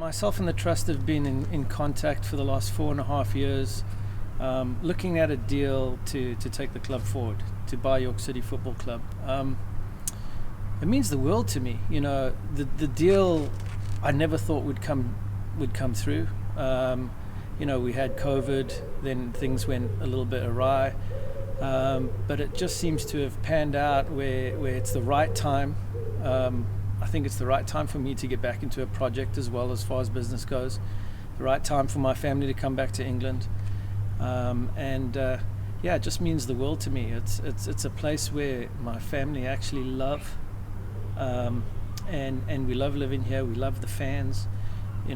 Myself and the trust have been in contact for the last 4.5 years, looking at a deal to take the club forward, to buy York City Football Club. It means the world to me. The deal I never thought would come through. We had COVID, then things went a little bit awry, but it just seems to have panned out where it's the right time. I think it's the right time for me to get back into a project as well, as far as business goes. The right time for my family to come back to England, it just means the world to me. It's a place where my family actually love, and we love living here. We love the fans. We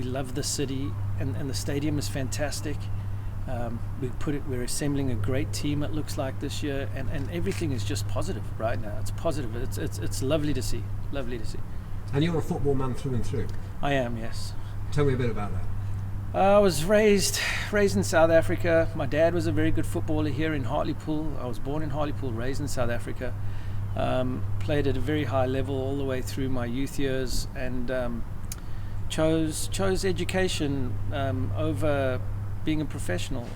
love the city, and the stadium is fantastic. We're assembling a great team, it looks like, this year, and everything is just positive right now. It's positive. It's lovely to see. Lovely to see. And you're a football man through and through. I am, yes. Tell me a bit about that. I was raised in South Africa. My dad was a very good footballer here in Hartlepool. I was born in Hartlepool, raised in South Africa. Played at a very high level all the way through my youth years, and chose education over being a professional.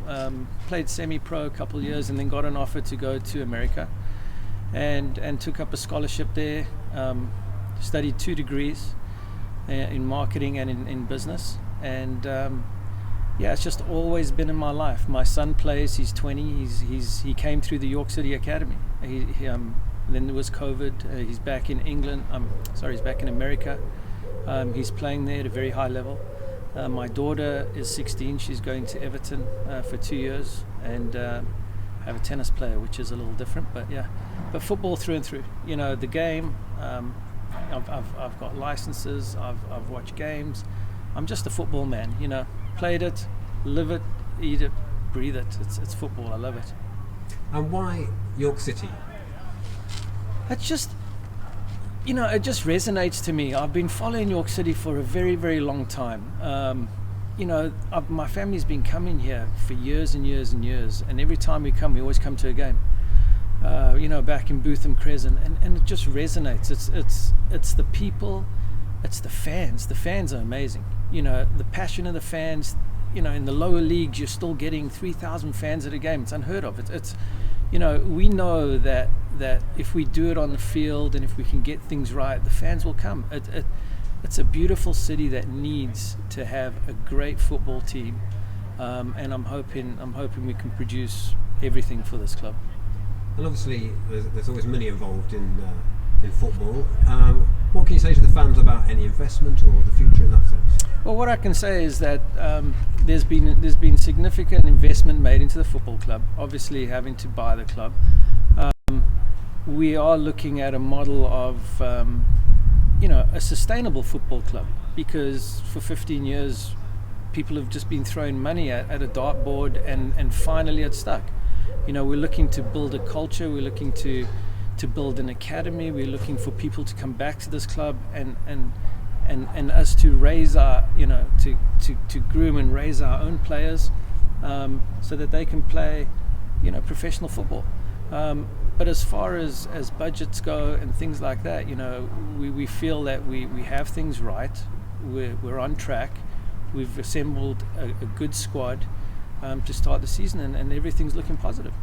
Played semi-pro a couple of years, and then got an offer to go to America, and took up a scholarship there. Studied 2 degrees in marketing and in business, and it's just always been in my life. My son plays. He's 20. He came through the York City Academy. Then there was COVID. He's back in England. He's back in America. He's playing there at a very high level. My daughter is 16. She's going to Everton for 2 years, and I have a tennis player, which is a little different, but football through and through. The game. I've got licenses. I've watched games. I'm just a football man. Played it, live it, eat it, breathe it. It's football. I love it. And why York City? It's just, it just resonates to me. I've been following York City for a very, very long time. My family's been coming here for years and years and years, and every time we come, we always come to a game. Back in Bootham Crescent, and it just resonates. It's the people, it's the fans. The fans are amazing. The passion of the fans. In the lower leagues, you're still getting 3,000 fans at a game. It's unheard of. We know that if we do it on the field, and if we can get things right, the fans will come. It's a beautiful city that needs to have a great football team, and I'm hoping we can produce everything for this club. And obviously, there's always money involved in football. What can you say to the fans about any investment or the future in that sense? Well, what I can say is that there's been significant investment made into the football club. Obviously, having to buy the club, we are looking at a model of a sustainable football club, because for 15 years, people have just been throwing money at a dartboard, and finally it stuck. We're looking to build a culture. We're looking to build an academy. We're looking for people to come back to this club, and us to raise our, to groom and raise our own players, so that they can play, professional football. But as far as budgets go and things like that, we feel that we have things right. We're on track. We've assembled a good squad to start the season, and everything's looking positive.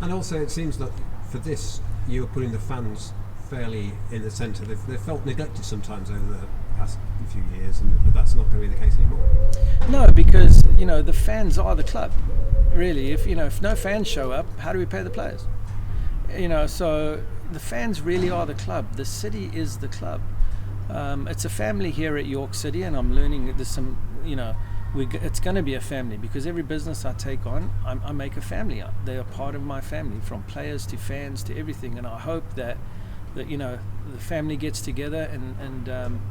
And also, it seems that for this, you're putting the fans fairly in the centre. They've felt neglected sometimes over the past few years, but that's not going to be the case anymore. No, because the fans are the club. Really, if no fans show up, how do we pay the players? So the fans really are the club. The city is the club. It's a family here at York City, and I'm learning that there's some, it's going to be a family, because every business I take on, I make a family. They are part of my family, from players to fans to everything. And I hope that the family gets together, and I'm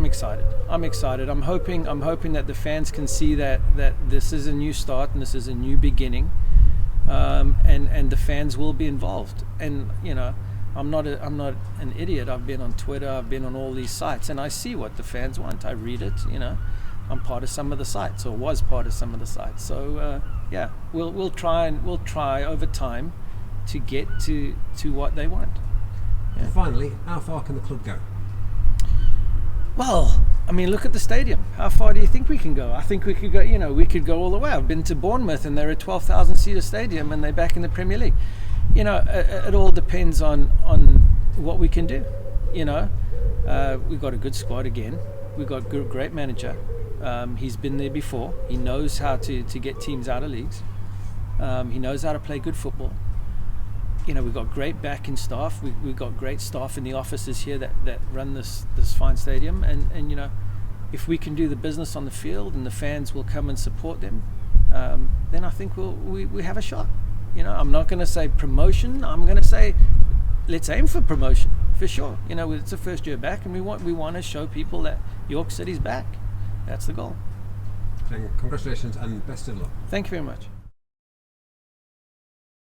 excited. I'm hoping that the fans can see that this is a new start and this is a new beginning, and the fans will be involved. And I'm not an idiot. I've been on Twitter. I've been on all these sites, and I see what the fans want. I read it. I'm part of some of the sites, or was part of some of the sites. So we'll try over time to get to what they want. Yeah. And finally, how far can the club go? Well, I mean, look at the stadium. How far do you think we can go? I think we could go. We could go all the way. I've been to Bournemouth, and they're a 12,000 seater stadium, and they're back in the Premier League. It all depends on what we can do. We've got a good squad again. We've got a great manager. He's been there before. He knows how to get teams out of leagues. He knows how to play good football. We've got great backing staff. We've got great staff in the offices here that run this fine stadium. And if we can do the business on the field and the fans will come and support them, then I think we have a shot. I'm not going to say promotion. I'm going to say let's aim for promotion for sure. It's the first year back, and we want to show people that York City's back. That's the goal. And congratulations and best of luck. Thank you very much.